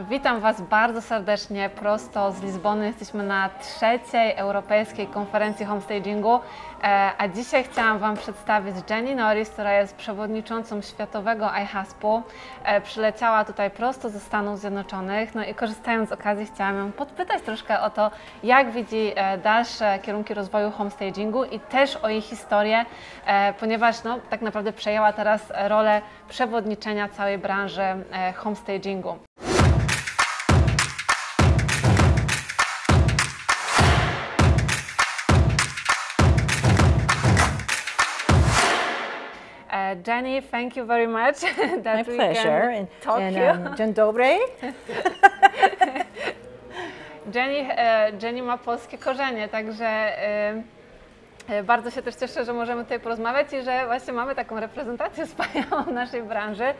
Witam Was bardzo serdecznie prosto z Lizbony. Jesteśmy na trzeciej europejskiej konferencji Home Stagingu, a dzisiaj chciałam Wam przedstawić Jennie Norris, która jest przewodniczącą Światowego IHASP-u. Przyleciała tutaj prosto ze Stanów Zjednoczonych, no i korzystając z okazji chciałam ją podpytać troszkę o to, jak widzi dalsze kierunki rozwoju Home Stagingu i też o jej historię, ponieważ no, tak naprawdę przejęła teraz rolę przewodniczenia całej branży Home Stagingu. Jennie, thank you very much. That My pleasure. Dzień dobry. Jennie ma polskie korzenie, także bardzo się też cieszę, że możemy tutaj porozmawiać i że właśnie mamy taką reprezentację wspaniałą w naszej branży.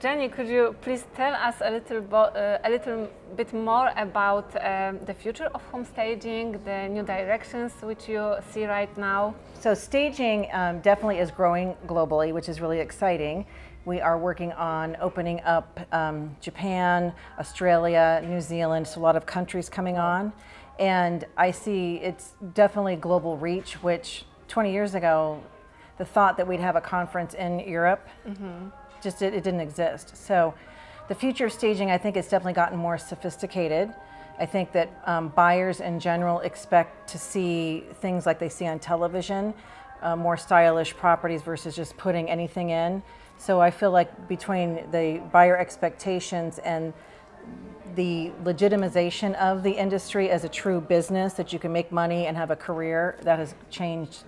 Jennie, could you please tell us a little bit more about the future of home staging, the new directions which you see right now? So staging definitely is growing globally, which is really exciting. We are working on opening up Japan, Australia, New Zealand, so a lot of countries coming on. And I see it's definitely global reach, which 20 years ago, the thought that we'd have a conference in Europe, just it didn't exist. So the future of staging, I think it's definitely gotten more sophisticated. I think that buyers in general expect to see things like they see on television, more stylish properties versus just putting anything in. So I feel like between the buyer expectations and the legitimization of the industry as a true business that you can make money and have a career, that has changed,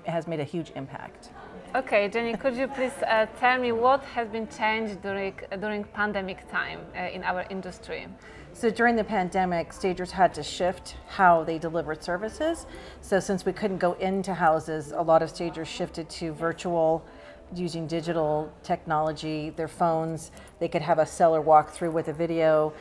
has made a huge impact. Okay, Jennie, could you please tell me what has been changed during pandemic time in our industry? So during the pandemic, stagers had to shift how they delivered services. So since we couldn't go into houses, a lot of stagers shifted to virtual, using digital technology, their phones. They could have a seller walk through with a video.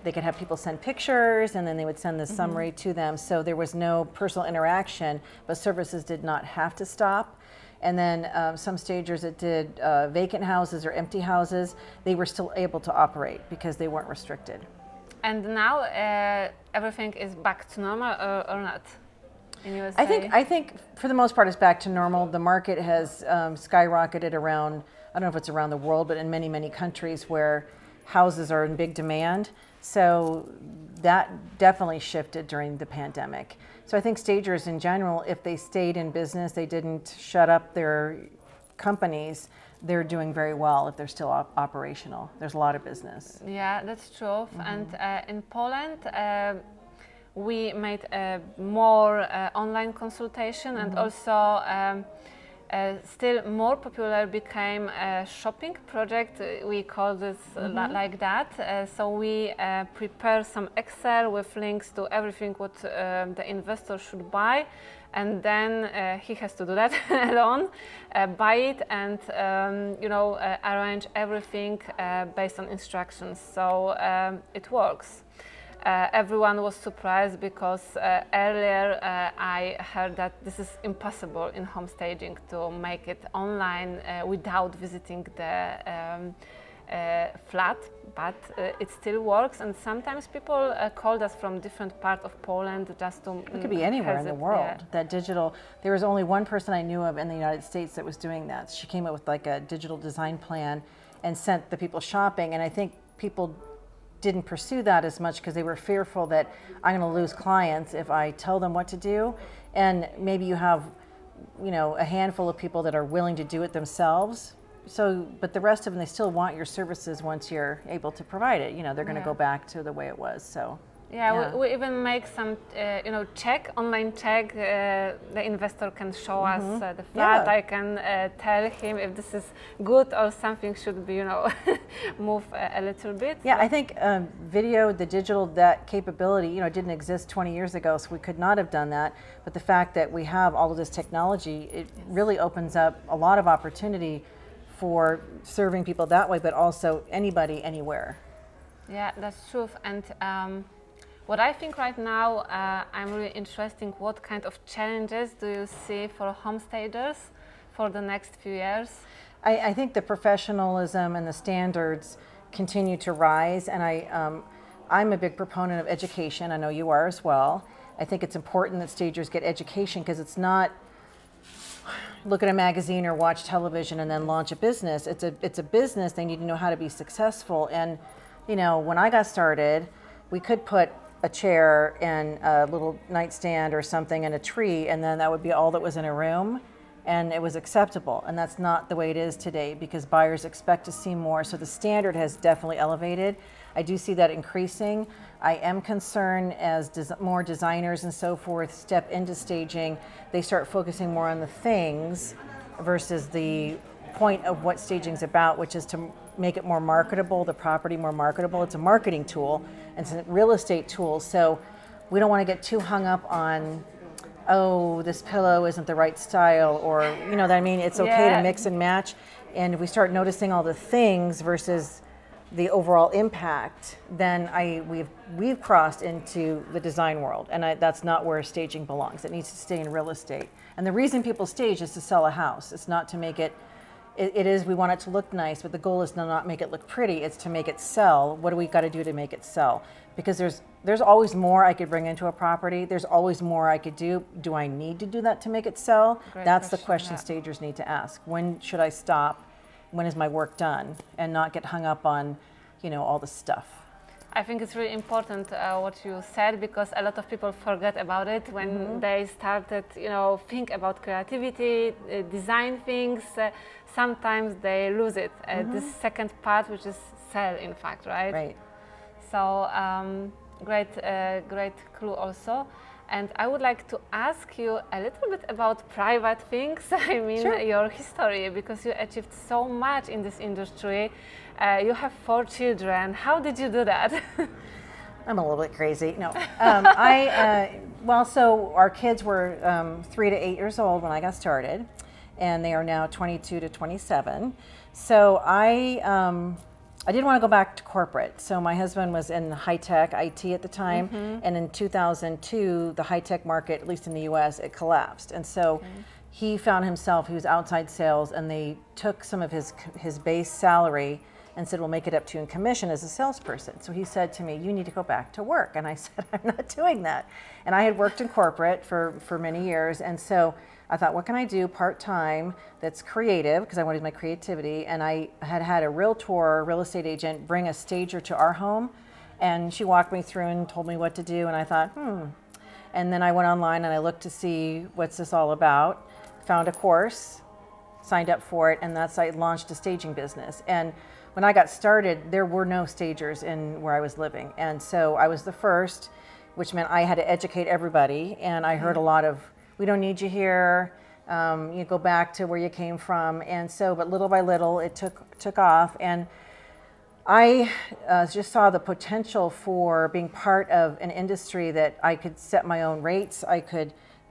They could have people send pictures and then they would send the summary to them. So there was no personal interaction, but services did not have to stop. And then some stagers that did vacant houses or empty houses, they were still able to operate because they weren't restricted. And now everything is back to normal or not? In USA? I think for the most part it's back to normal. The market has skyrocketed around, I don't know if it's around the world, but in many, many countries where houses are in big demand. So that definitely shifted during the pandemic. So I think stagers in general, if they stayed in business, they didn't shut up their companies, they're doing very well if they're still operational. There's a lot of business. Yeah, that's true. And in Poland, we made more online consultation and also still more popular became a shopping project. We call this like that. So we prepare some Excel with links to everything what the investor should buy, and then he has to do that alone, buy it and arrange everything based on instructions. So it works. Everyone was surprised because earlier I heard that this is impossible in home staging to make it online without visiting the flat, but it still works, and sometimes people called us from different parts of Poland just to... It could be anywhere in the world. That digital, there was only one person I knew of in the United States that was doing that. She came up with like a digital design plan and sent the people shopping, and I think people didn't pursue that as much because they were fearful that I'm going to lose clients if I tell them what to do. And maybe you have, a handful of people that are willing to do it themselves. So, but the rest of them, they still want your services once you're able to provide it. They're going to go back to the way it was. So. Yeah, we even make some, online check. The investor can show us the flat. I can tell him if this is good or something should be, move a little bit. Yeah, I think video, the digital, that capability, didn't exist 20 years ago, so we could not have done that. But the fact that we have all of this technology, it really opens up a lot of opportunity for serving people that way, but also anybody, anywhere. Yeah, that's true. And what I think right now, I'm really interested, what kind of challenges do you see for home stagers for the next few years? I think the professionalism and the standards continue to rise. And I'm a big proponent of education. I know you are as well. I think it's important that stagers get education, because it's not look at a magazine or watch television and then launch a business. It's a business. They need to know how to be successful. And you know, when I got started, we could put a chair and a little nightstand or something and a tree, and then that would be all that was in a room, and it was acceptable. And that's not the way it is today, because buyers expect to see more. So the standard has definitely elevated. I do see that increasing. I am concerned as more designers and so forth step into staging, they start focusing more on the things versus the point of what staging's about, which is to make it more marketable, the property more marketable. It's a marketing tool, and it's a real estate tool. So we don't want to get too hung up on, oh, this pillow isn't the right style, or, you know what I mean? It's okay to mix and match. And if we start noticing all the things versus the overall impact, then we've crossed into the design world, and that's not where staging belongs. It needs to stay in real estate. And the reason people stage is to sell a house. It's not to make it, it is, we want it to look nice, but the goal is to not make it look pretty, it's to make it sell. What do we got to do to make it sell? Because there's always more I could bring into a property. There's always more I could do. Do I need to do that to make it sell? That's the question stagers need to ask. When should I stop? When is my work done? And not get hung up on, you know, all the stuff. I think it's really important what you said, because a lot of people forget about it when they started, you know, think about creativity, design things. Sometimes they lose it. The second part, which is sell, in fact, right? Right. So great clue also. And I would like to ask you a little bit about private things. I mean, your history, because you achieved so much in this industry. You have 4 children. How did you do that? I'm a little bit crazy. No, well, so our kids were 3 to 8 years old when I got started, and they are now 22 to 27. So I didn't want to go back to corporate. So my husband was in high-tech IT at the time, and in 2002, the high-tech market, at least in the US, it collapsed. And so he found himself, he was outside sales, and they took some of his base salary and said, we'll make it up to you in commission as a salesperson. So he said to me, you need to go back to work. And I said, I'm not doing that. And I had worked in corporate for many years, and so I thought, what can I do part-time that's creative, because I wanted my creativity, and I had a realtor, real estate agent, bring a stager to our home, and she walked me through and told me what to do, and I thought, And then I went online and I looked to see what's this all about, found a course, signed up for it, and I launched a staging business. And when I got started, there were no stagers in where I was living, and so I was the first, which meant I had to educate everybody, and I heard a lot of, we don't need you here, you go back to where you came from. And so, but little by little, it took off. And I just saw the potential for being part of an industry that I could set my own rates.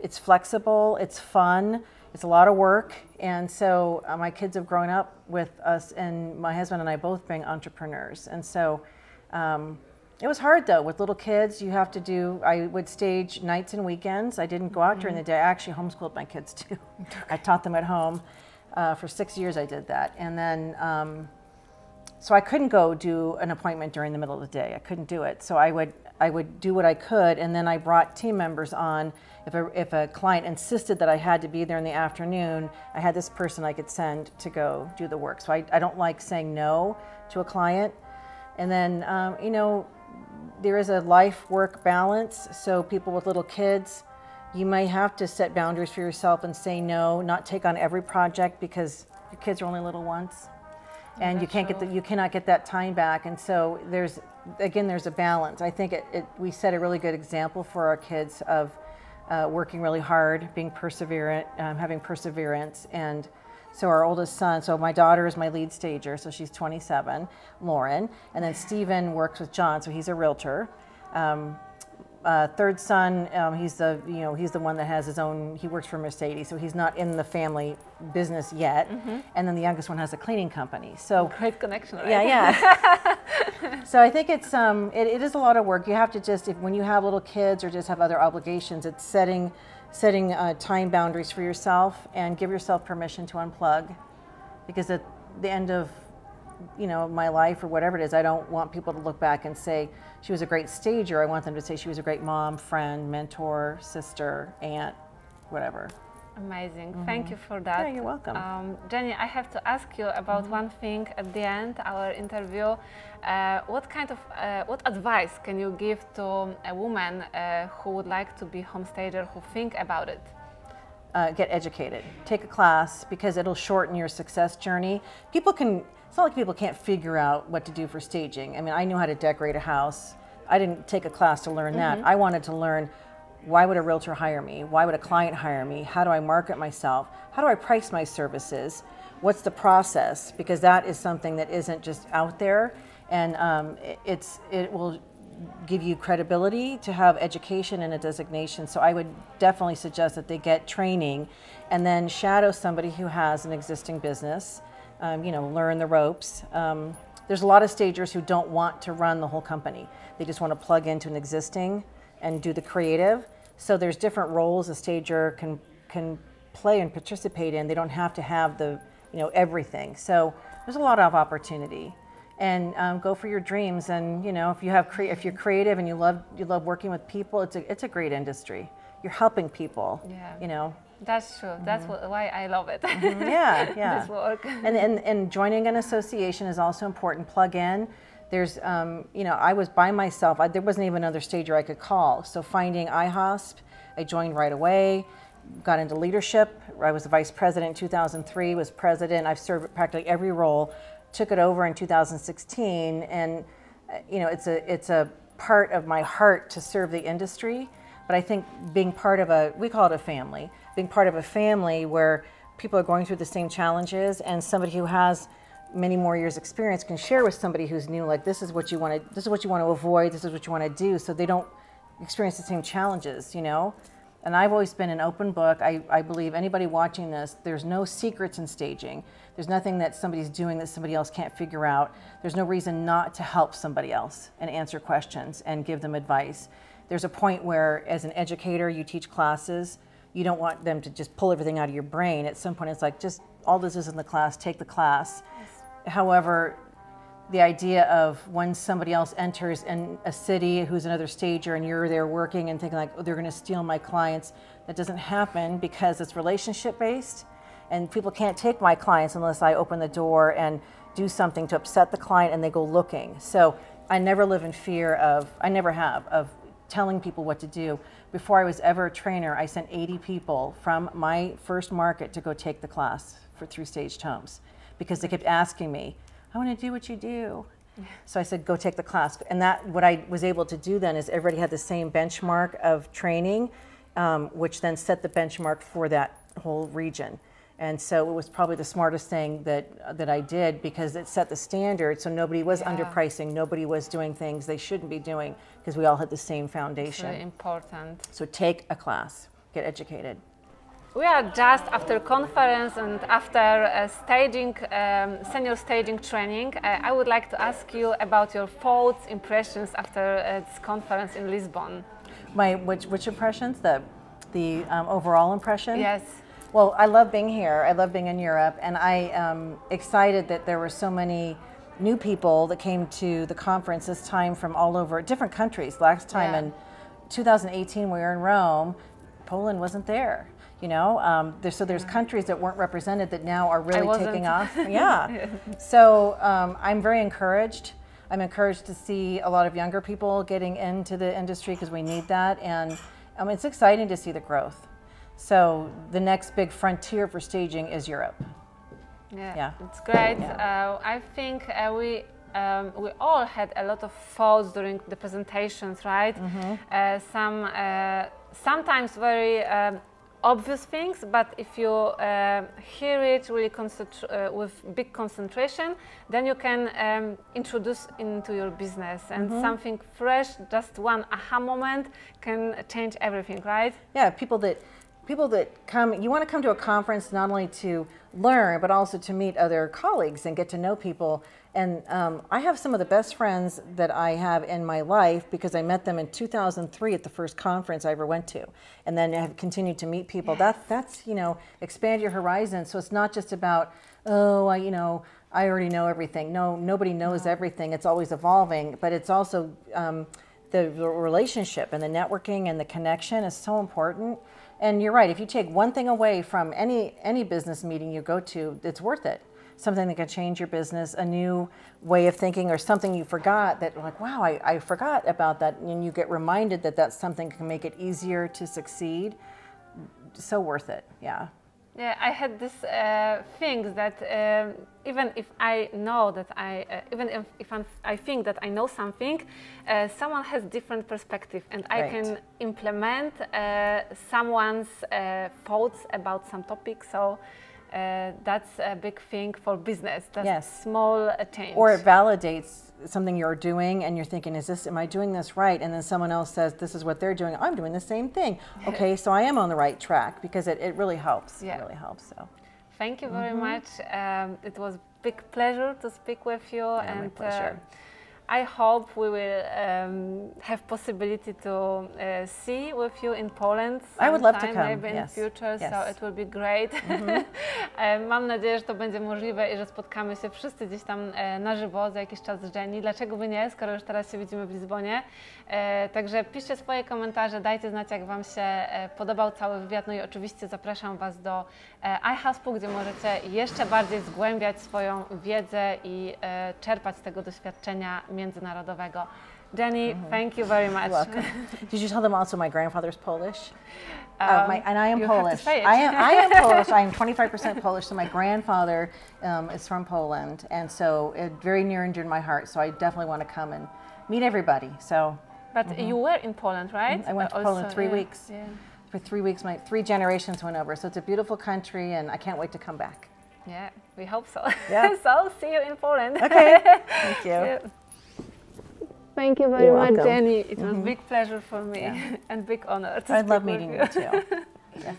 It's flexible, it's fun, it's a lot of work. And so my kids have grown up with us, and my husband and I both being entrepreneurs. And so, it was hard though, with little kids. You have to I would stage nights and weekends. I didn't go out during the day. I actually homeschooled my kids too. I taught them at home. For 6 years I did that. And then, so I couldn't go do an appointment during the middle of the day. I couldn't do it. So I would do what I could, and then I brought team members on. If a client insisted that I had to be there in the afternoon, I had this person I could send to go do the work. So I don't like saying no to a client. And then, you know, there is a life-work balance, so people with little kids, you may have to set boundaries for yourself and say no, not take on every project, because your kids are only little once, and you cannot get that time back. And so there's a balance. I think we set a really good example for our kids of working really hard, being perseverant, having perseverance. And so our oldest son, so my daughter is my lead stager, so she's 27, Lauren, and then Stephen works with John, so he's a realtor. Third son, he's the one that has his own, he works for Mercedes, so he's not in the family business yet. And then the youngest one has a cleaning company. So great connection, right? Yeah. So I think it's it is a lot of work. You have to when you have little kids or just have other obligations, it's setting time boundaries for yourself and give yourself permission to unplug, because at the end of you know, my life or whatever it is, I don't want people to look back and say she was a great stager. I want them to say she was a great mom, friend, mentor, sister, aunt, whatever. Amazing. Thank you for that. Yeah, you're welcome. Jennie, I have to ask you about one thing at the end our interview. What advice can you give to a woman who would like to be home stager, who think about it? Get educated. Take a class, because it'll shorten your success journey. It's not like people can't figure out what to do for staging. I mean, I knew how to decorate a house. I didn't take a class to learn that. I wanted to learn, why would a realtor hire me? Why would a client hire me? How do I market myself? How do I price my services? What's the process? Because that is something that isn't just out there, and it will give you credibility to have education and a designation. So I would definitely suggest that they get training and then shadow somebody who has an existing business, you know, learn the ropes. There's a lot of stagers who don't want to run the whole company. They just want to plug into an existing and do the creative. So there's different roles a stager can play and participate in. They don't have to have the, you know, everything. So there's a lot of opportunity. And go for your dreams. And you know, if you're creative and you love working with people, it's a great industry. You're helping people. Yeah. You know. That's true. That's why I love it. Yeah, yeah. This work. And joining an association is also important. Plug in. There's, you know, I was by myself. There wasn't even another stager I could call. So finding IHOSP, I joined right away. Got into leadership. I was the vice president in 2003. Was president. I've served practically every role. Took it over in 2016, and you know, it's a part of my heart to serve the industry. But I think being part of we call it a family, being part of a family where people are going through the same challenges, and somebody who has many more years experience can share with somebody who's new, like, this is what you want to avoid, this is what you want to do, so they don't experience the same challenges, you know. And I've always been an open book. I believe anybody watching this, there's no secrets in staging. There's nothing that somebody's doing that somebody else can't figure out. There's no reason not to help somebody else and answer questions and give them advice. There's a point where, as an educator, you teach classes, you don't want them to just pull everything out of your brain. At some point, it's like, just all this is in the class, take the class. However, the idea of when somebody else enters in a city who's another stager and you're there working and thinking like, oh, they're going to steal my clients, that doesn't happen, because it's relationship based, and people can't take my clients unless I open the door and do something to upset the client and they go looking. So I never live in fear of, I never have, of telling people what to do. Before I was ever a trainer, I sent 80 people from my first market to go take the class through Staged Homes, because they kept asking me, I want to do what you do. So I said, go take the class. And what I was able to do then is everybody had the same benchmark of training, which then set the benchmark for that whole region. And so it was probably the smartest thing that I did, because it set the standard, so nobody was underpricing, nobody was doing things they shouldn't be doing, because we all had the same foundation. It's very important. So take a class, get educated. We are just after conference and after staging, senior staging training. I would like to ask you about your thoughts, impressions after this conference in Lisbon. Which impressions? The overall impression? Yes. Well, I love being here. I love being in Europe, and I am excited that there were so many new people that came to the conference this time from all over different countries. Last time in 2018 we were in Rome, Poland wasn't there. You know, there's countries that weren't represented that now are really taking off. Yeah. So I'm very encouraged. I'm encouraged to see a lot of younger people getting into the industry, because we need that, and it's exciting to see the growth. So the next big frontier for staging is Europe. Yeah, it's great. Yeah. I think we all had a lot of thoughts during the presentations, right? Sometimes very obvious things, but if you hear it really with big concentration, then you can introduce into your business, and something fresh, just one aha moment can change everything, right? Yeah, people that come, you want to come to a conference not only to learn, but also to meet other colleagues and get to know people. And I have some of the best friends that I have in my life because I met them in 2003 at the first conference I ever went to. And then I have continued to meet people. Yes. That's, you know, expand your horizon. So it's not just about, oh, you know, I already know everything. No, nobody knows everything. It's always evolving. But it's also the relationship and the networking and the connection is so important. And you're right, if you take one thing away from any business meeting you go to, it's worth it. Something that can change your business, a new way of thinking, or something you forgot that like, wow, I forgot about that. And you get reminded that that's something that can make it easier to succeed. So worth it, yeah. Yeah, I had this thing that even if I know that I think that I know something, someone has different perspective, and I can implement someone's thoughts about some topic. So that's a big thing for business. That's small change. Or it validates something you're doing, and you're thinking, am I doing this right? And then someone else says, this is what they're doing. I'm doing the same thing. Okay, so I am on the right track, because it really helps. Yeah. It really helps. So, thank you very much. It was a big pleasure to speak with you, and my pleasure. I hope we will have possibility to see with you in Poland sometime, I would love to come. Maybe in the future, so it will be great. Mam nadzieję, że to będzie możliwe i że spotkamy się wszyscy gdzieś tam na żywo za jakiś czas z Jennie. Dlaczego by nie, skoro już teraz się widzimy w Lizbonie. Także piszcie swoje komentarze, dajcie znać, jak Wam się podobał cały wywiad. No i oczywiście zapraszam Was do iHaspu, gdzie możecie jeszcze bardziej zgłębiać swoją wiedzę i czerpać z tego doświadczenia międzynarodowego. Jennie, thank you very much. You're welcome. Did you tell them also my grandfather's Polish? And I am Polish. I am Polish. I am 25% Polish, so my grandfather is from Poland, and so it's very near and dear to my heart. So I definitely want to come and meet everybody. So. But you were in Poland, right? I went to Poland 3 weeks. Yeah. For 3 weeks, my 3 generations went over. So it's a beautiful country, and I can't wait to come back. Yeah, we hope so. Yeah. So see you in Poland. Okay. Thank you. Yeah. Thank you very much, Jennie. It was a big pleasure for me and big honor to I love meeting you too. Yes.